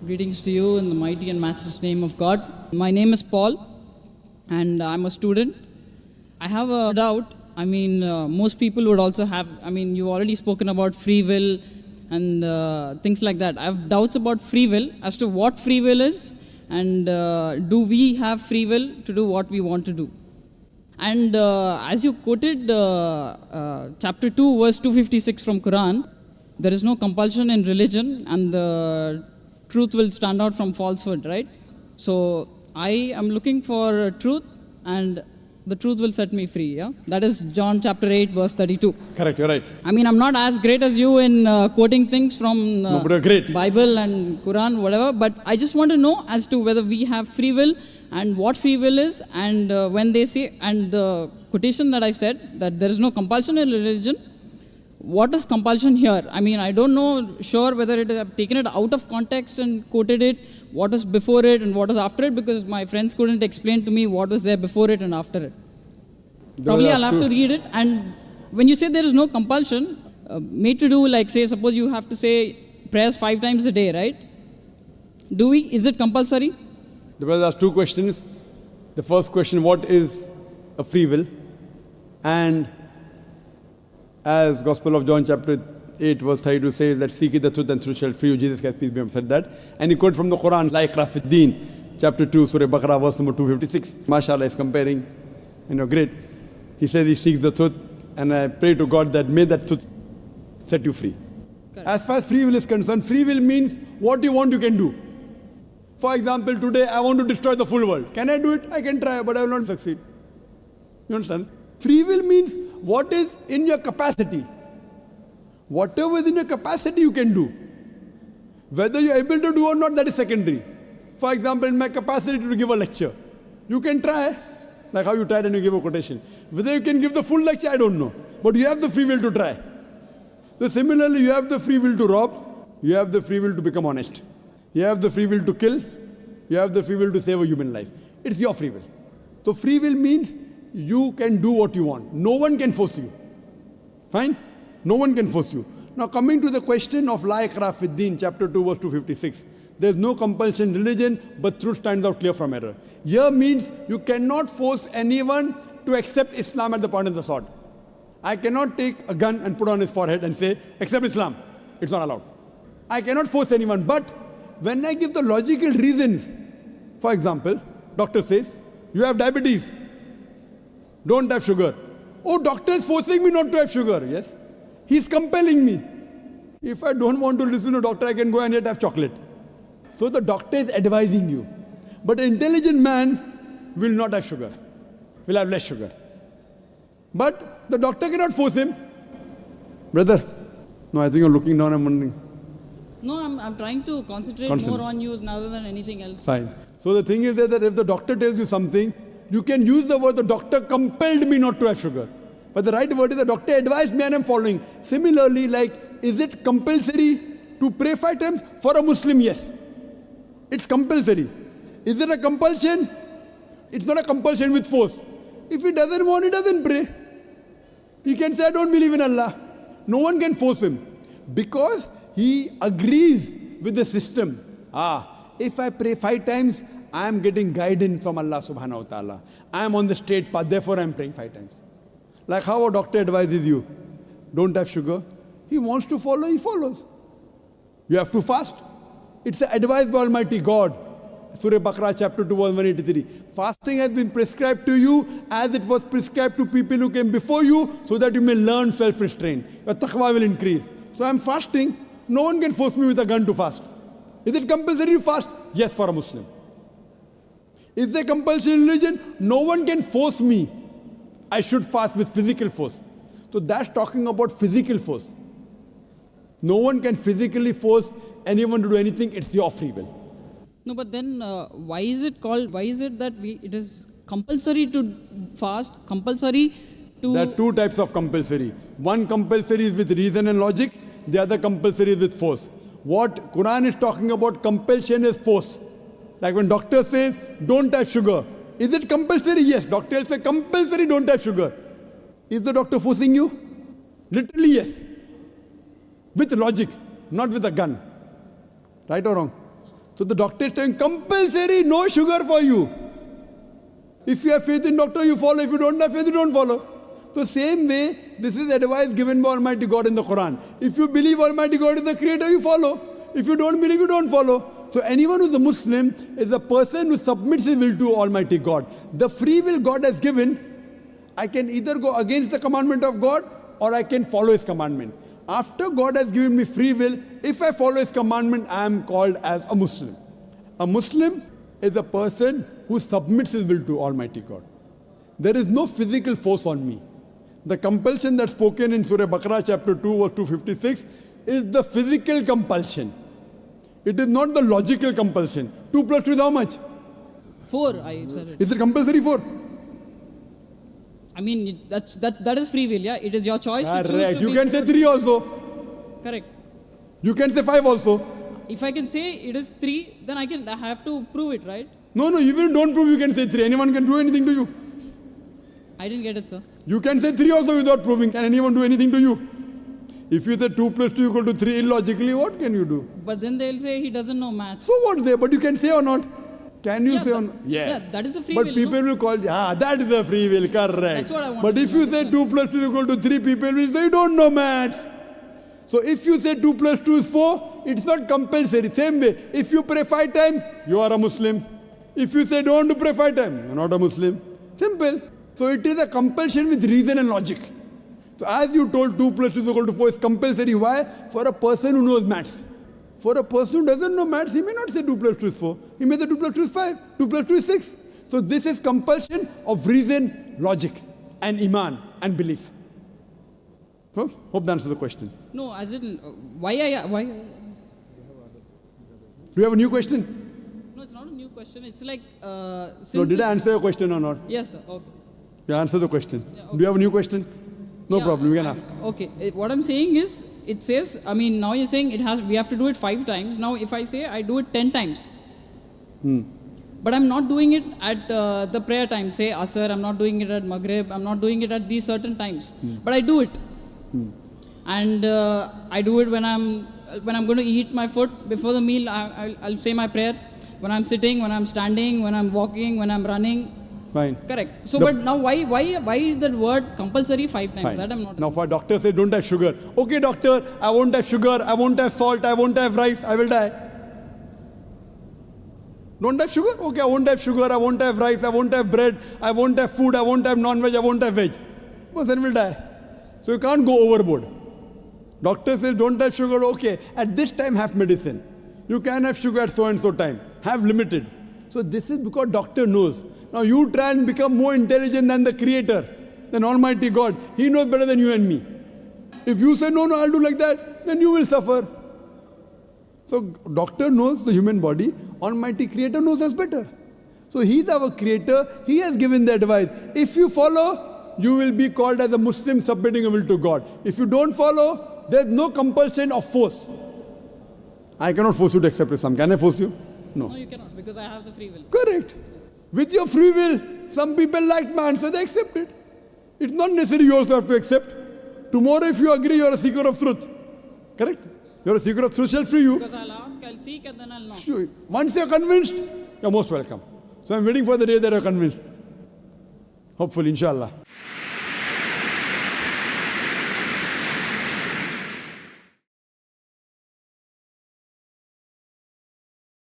Greetings to you in the mighty and matchless name of God. My name is Paul, and I'm a student. I have a doubt. Most people would also have. You've already spoken about free will and things like that. I have doubts about free will as to what free will is, and do we have free will to do what we want to do? And as you quoted chapter 2, verse 256 from Quran, there is no compulsion in religion, and the truth will stand out from falsehood, right? So I am looking for truth, and the truth will set me free, yeah? That is John chapter 8, verse 32. Correct, you're right. I'm not as great as you in quoting things from No, but you're great. Bible and Quran, whatever, but I just want to know as to whether we have free will and what free will is, and when they say, and the quotation that I said, that there is no compulsion in religion, what is compulsion here? I don't know sure whether it have taken it out of context and quoted it, what is before it and what is after it, because my friends couldn't explain to me what was there before it and after it. Probably I'll have to read it. And when you say there is no compulsion, made to do, like say, suppose you have to say prayers 5 times a day, right? Is it compulsory? The brother asked 2 questions. The first question, what is a free will? And as Gospel of John chapter 8 verse 32 says that seek ye the truth and truth shall free you. Jesus Christ, peace be upon him, said that. And he quoted from the Quran, like Rafiddin, chapter 2, Surah Baqarah, verse number 256. MashaAllah is comparing, great. He says he seeks the truth, and I pray to God that may that truth set you free. Correct. As far as free will is concerned, free will means what you want you can do. For example, today I want to destroy the full world. Can I do it? I can try, but I will not succeed. You understand? Free will means what is in your capacity. Whatever is in your capacity you can do. Whether you are able to do or not, that is secondary. For example, in my capacity to give a lecture, you can try, like how you tried and you give a quotation. Whether you can give the full lecture, I don't know. But you have the free will to try. So similarly, you have the free will to rob, you have the free will to become honest. You have the free will to kill, you have the free will to save a human life. It's your free will. So free will means you can do what you want. No one can force you. Fine? No one can force you. Now coming to the question of La Ikrah fi Din, chapter 2, verse 256. There's no compulsion in religion, but truth stands out clear from error. Here means you cannot force anyone to accept Islam at the point of the sword. I cannot take a gun and put on his forehead and say, accept Islam. It's not allowed. I cannot force anyone, but when I give the logical reasons, for example, doctor says, you have diabetes, don't have sugar. Oh, doctor is forcing me not to have sugar. Yes, he's compelling me. If I don't want to listen to doctor, I can go and yet have chocolate. So the doctor is advising you. But an intelligent man will not have sugar, will have less sugar. But the doctor cannot force him. Brother, no, I think you're looking down, I'm wondering. No, I'm trying to concentrate more on you rather than anything else. Fine. So the thing is that if the doctor tells you something, you can use the word, the doctor compelled me not to have sugar. But the right word is the doctor advised me and I'm following. Similarly, like, is it compulsory to pray 5 times? For a Muslim, yes. It's compulsory. Is it a compulsion? It's not a compulsion with force. If he doesn't want, he doesn't pray. He can say, I don't believe in Allah. No one can force him. Because he agrees with the system. If I pray 5 times, I am getting guidance from Allah subhanahu wa ta'ala. I am on the straight path, therefore I am praying 5 times. Like how a doctor advises you, don't have sugar. He wants to follow, he follows. You have to fast. It's advised by Almighty God. Surah Baqarah chapter 2 verse 183. Fasting has been prescribed to you as it was prescribed to people who came before you, so that you may learn self-restraint. Your taqwa will increase. So I am fasting. No one can force me with a gun to fast. Is it compulsory to fast? Yes, for a Muslim. Is there compulsion in religion? No one can force me. I should fast with physical force. So that's talking about physical force. No one can physically force anyone to do anything. It's your free will. No, but then why is it that it is compulsory to fast, compulsory to... There are 2 types of compulsory. One compulsory is with reason and logic. The other compulsory is with force. What Quran is talking about, compulsion is force. Like when doctor says, don't have sugar. Is it compulsory? Yes. Doctor says, compulsory, don't have sugar. Is the doctor forcing you? Literally, yes. With logic, not with a gun. Right or wrong? So the doctor is saying compulsory, no sugar for you. If you have faith in doctor, you follow. If you don't have faith, you don't follow. So same way, this is advice given by Almighty God in the Quran. If you believe Almighty God is the creator, you follow. If you don't believe, you don't follow. So anyone who is a Muslim is a person who submits his will to Almighty God. The free will God has given, I can either go against the commandment of God or I can follow his commandment. After God has given me free will, if I follow his commandment, I am called as a Muslim. A Muslim is a person who submits his will to Almighty God. There is no physical force on me. The compulsion that's spoken in Surah Baqarah chapter 2 verse 256 is the physical compulsion. It is not the logical compulsion. 2 plus 2 is how much? 4, I said it. Is it compulsory 4? I mean, that is free will, yeah? It is your choice to choose Correct. to You be can say 3 also. Correct. You can say 5 also. If I can say it is 3, then I have to prove it, right? No, even if you don't prove, you can say 3. Anyone can do anything to you. I didn't get it, sir. You can say 3 also without proving. Can anyone do anything to you? If you say 2 plus 2 equal to 3 illogically, what can you do? But then they'll say he doesn't know maths. So what's there? But you can say or not? Can you say or not? Yes. Yeah, that is a free but will. But people will call, that is a free will, correct. That's what I want. But if you say 2 plus 2 equal to 3, people will say you don't know maths. So if you say 2 plus 2 is 4, it's not compulsory. Same way, if you pray 5 times, you are a Muslim. If you say don't pray 5 times, you're not a Muslim. Simple. So it is a compulsion with reason and logic. So as you told 2 plus 2 is equal to 4 is compulsory. Why? For a person who knows maths. For a person who doesn't know maths, he may not say 2 plus 2 is 4. He may say 2 plus 2 is 5. 2 plus 2 is 6. So this is compulsion of reason, logic, and iman and belief. So hope that answers the question. No, as in, why? Do you have a new question? No, it's not a new question. It's like, No, did I answer your question or not? Yes, sir. Okay. You answer the question. Yeah, okay. Do you have a new question? No Yeah, problem, you can ask. Okay. What I'm saying is, it says, I mean, now you're saying we have to do it 5 times. Now, if I say I do it 10 times, but I'm not doing it at the prayer time, say Asr, I'm not doing it at Maghrib, I'm not doing it at these certain times, but I do it. And I do it when I'm going to eat my food before the meal. I'll say my prayer. When I'm sitting, when I'm standing, when I'm walking, when I'm running. Fine. Correct. So, but now why the word compulsory 5 times? Fine. That I'm not. Now, for doctor say don't have sugar. Okay, doctor, I won't have sugar, I won't have salt, I won't have rice, I will die. Don't have sugar? Okay, I won't have sugar, I won't have rice, I won't have bread, I won't have food, I won't have non-veg, I won't have veg. Person will die. So you can't go overboard. Doctor says don't have sugar, okay, at this time have medicine. You can have sugar at so and so time. Have limited. So this is because doctor knows. Now you try and become more intelligent than the creator, than Almighty God. He knows better than you and me. If you say, no, I'll do like that, then you will suffer. So doctor knows the human body. Almighty Creator knows us better. So He's our Creator. He has given the advice. If you follow, you will be called as a Muslim submitting your will to God. If you don't follow, there's no compulsion of force. I cannot force you to accept Islam. Can I force you? No. No, you cannot, because I have the free will. Correct. With your free will, some people liked my answer, they accept it. It's not necessary you also have to accept. Tomorrow if you agree, you're a seeker of truth. Correct? You're a seeker of truth, shall free you. Because I'll ask, I'll seek, and then I'll know. Sure. Once you're convinced, you're most welcome. So I'm waiting for the day that you're convinced. Hopefully, inshallah.